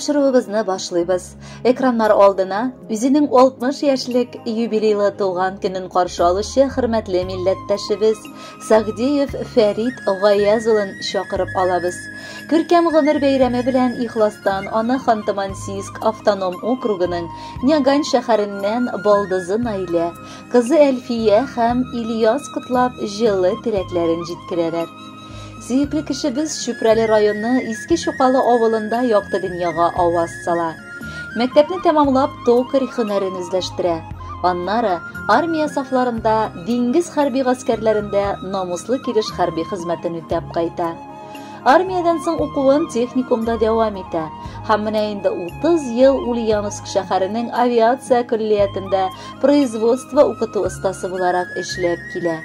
тапшыруыбызны башлыйбыз. Экраннар алдына үзенең 60 яшьлек юбилейлы туган көнен каршы алучы хөрмәтле милләттәшебез Сагдиев Фәрит Гаяз улын чакырып алабыз. Күркәм гомер бәйрәме белән ихластан аны Ханты-Мансийск автоном округының Нягань шәһәреннән балдызы Наилә, кызы Әлфия һәм Ильяс котлап җылы теләкләрен җиткерәләр. Сөекле кешебез Чүпрәле районы Иске Чукалы авылында якты дөньяга аваз сала. Мәктәпне тәмамлап токарь һөнәрен үзләштерә. Аннары армия сафларында диңгез хәрби гаскәрләрендә намуслы килеш хәрби хезмәтен үтәп кайта. Армиядан соң укуын техникумда дәвам итә. Һәм менә инде 30 ел Ульяновск шәһәренең авиация көллиятендә производство укыту остасы буларак эшләп килә.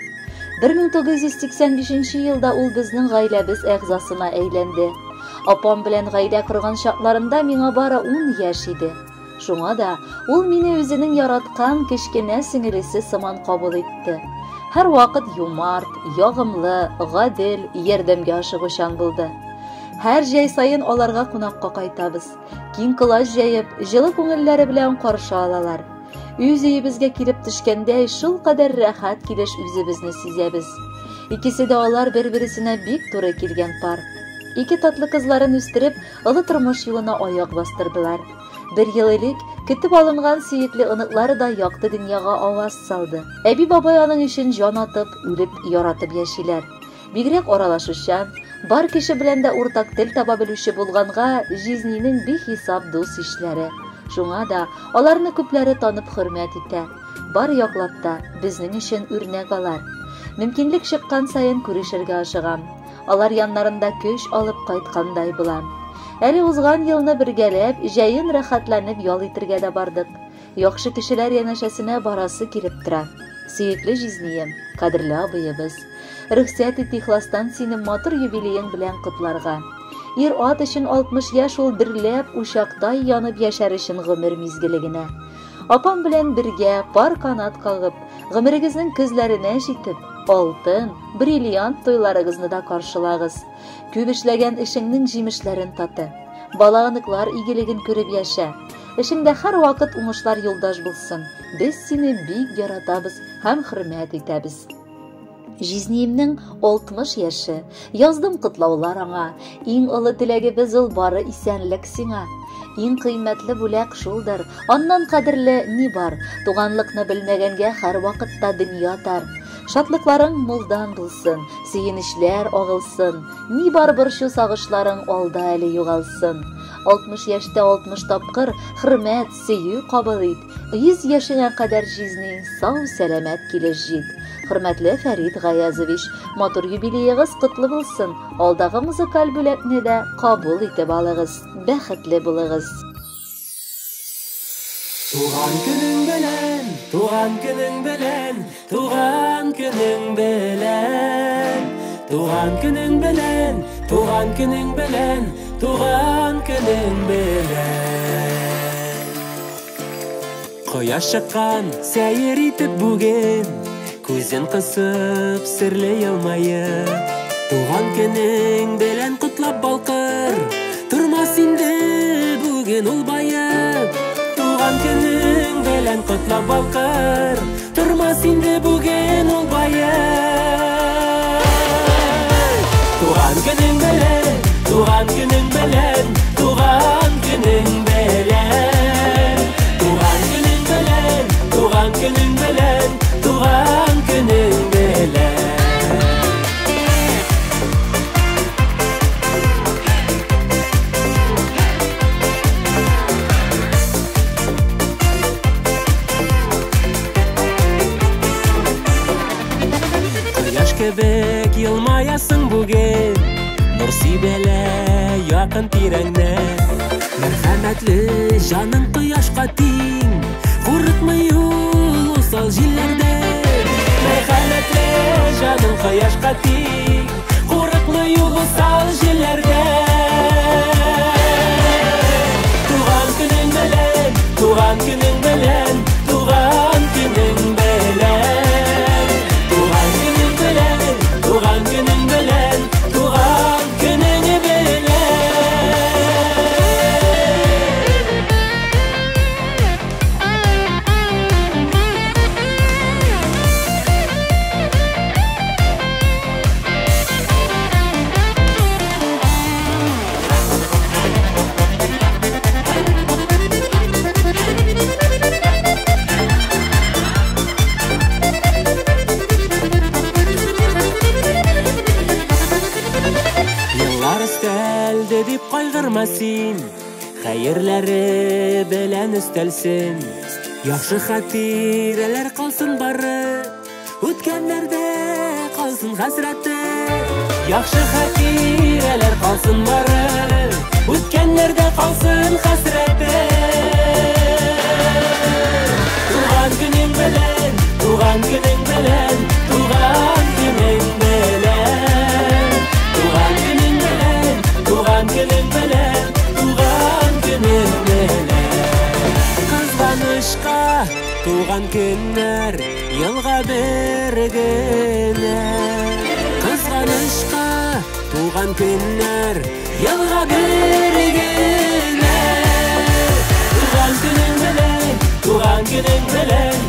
1985 елда ул безнең гаиләбез әгъзасына әйләнде. Апам белән гаилә корган чакларында миңа бары 10 яшь иде. Шуңа да ул мине үзенең яраткан кечкенә сеңелесе сыман кабул итте. Һәр вакыт юмарт, ягымлы, гадел, ярдәмгә ашыгучан булды. Һәр җәй сайын аларга кунакка кайтабыз. Киң класс җәеп, җылы күңелләре белән каршы алалар. Үз өебезгә килеп төшкәндә шул кадәр рәхәт килеш үзебезне сизәбез. Икесе дә алар бер-берсенә бик туры килгән пар. Ике татлы кызларын үстереп, олы тормыш юлына аяк бастырдылар. 1 ел элек көтеп алынган сөекле оныклары да якты дөньяга аваз салды. Әби бабай аның өчен җан атып, үлеп, яратып яшиләр. Бигрәк аралашучан, бар кеше белән дә уртак тел таба белүче булганга, жизненең бихисап дус ишләре. Шуңа да аларны күпләре танып хөрмәт итә. Бар яклап та безнең өчен үрнәк алар. Мөмкинлек чыккан сайын күрешергә ашыгам. Алар яннарында көч алып кайткандай булам. Әле узган елны бергәләп, җәен рәхәтләнеп ял итәргә дә бардык. Яхшы кешеләр янәшәсенә барасы килеп тора. Сөекле җизнеем, кадерле абыебыз, рөхсәт ит ихластан сине матур юбилеең белән котларга. Ир ат өчен 60 яшь ул берләп учактай янып яшәр өчен гомер мизгеле генә. Апам белән бергә пар канат кагып, гомерегезнең көзләренә җитеп, алтын, бриллиант туйларыгызны да каршылагыз. Күп эшләгән эшеңнең җимешләрен таты. Баланыклар игелеген күреп яшә. Эшеңдә һәр вакыт уңышлар юлдаш булсын. Без сине бик яратабыз һәм хөрмәт итәбез. Жизнеемнең 60 яше. Яздым котлаулар аңа. Иң олы теләгебез ул бары исәнлек сиңа. Иң кыйммәтле бүләк шулдыр. Аннан кадерле ни бар? Туганлыкны белмәгәнгә һәр вакытта дөнья тар. Шатлыкларың мулдан булсын, сөенечләр агылсын. Ни бар борчу сагышларың алда әле югалсын. 60 яшьтә 60 тапкыр хөрмәт, сөю кабул ит. 100 яшеңә кадәр жизнең сау сәламәт килеш җит. Хөрмәтле Фәрит Гаязович, матур юбилеегыз котлы булсын. Алдагы музыкаль бүләкне дә кабул итеп алыгыз. Бәхетле булыгыз. Туган көнең белән, туган көнең белән, туган көнең белән, туган көнең белән, туган көнең белән, туган көнең белән. Кояш чыккан сәер итеп бүген, күзен кысып серле елмаеп, туган көнең белән котлап балкыр, тормас инде бүген ул баеп. Туган көнең белән котлап балкыр, тормас инде бүген ул баеп. Туган көнең белән, туган көнең белән, туган көнең белән, туган көнең белән, туган көнең белән, туган көнең белән. Кебек елмаясың бүген, нур сибелә якын тирәңнән. Мәрхәмәтле җаның кояшка тиң, курыкмый ул усал җилләрдән. Мәрхәмәтле җаның кояшка тиң, курыкмый ул усал җилләрдән. Туган көнең белән, туган көнең белән, туган көнең белән. Туган көнең белән, туган көнең белән. Хәерләре белән өстәлсен, яхшы хатирәләр калсын бары, үткәннәрдә калсын хәсрәте. Яхшы хатирәләр калсын бары, үткәннәрдә калсын хәсрәте. Туган көнең белән, туган көнең белән, туган көнең белән, туган көнең белән, туган көнең белән, туган көнең белән. Кызганышка туган көннәр елга бер генә. Кызганышка туган көннәр елга бер генә. Туган көнең белән, туган көнең белән,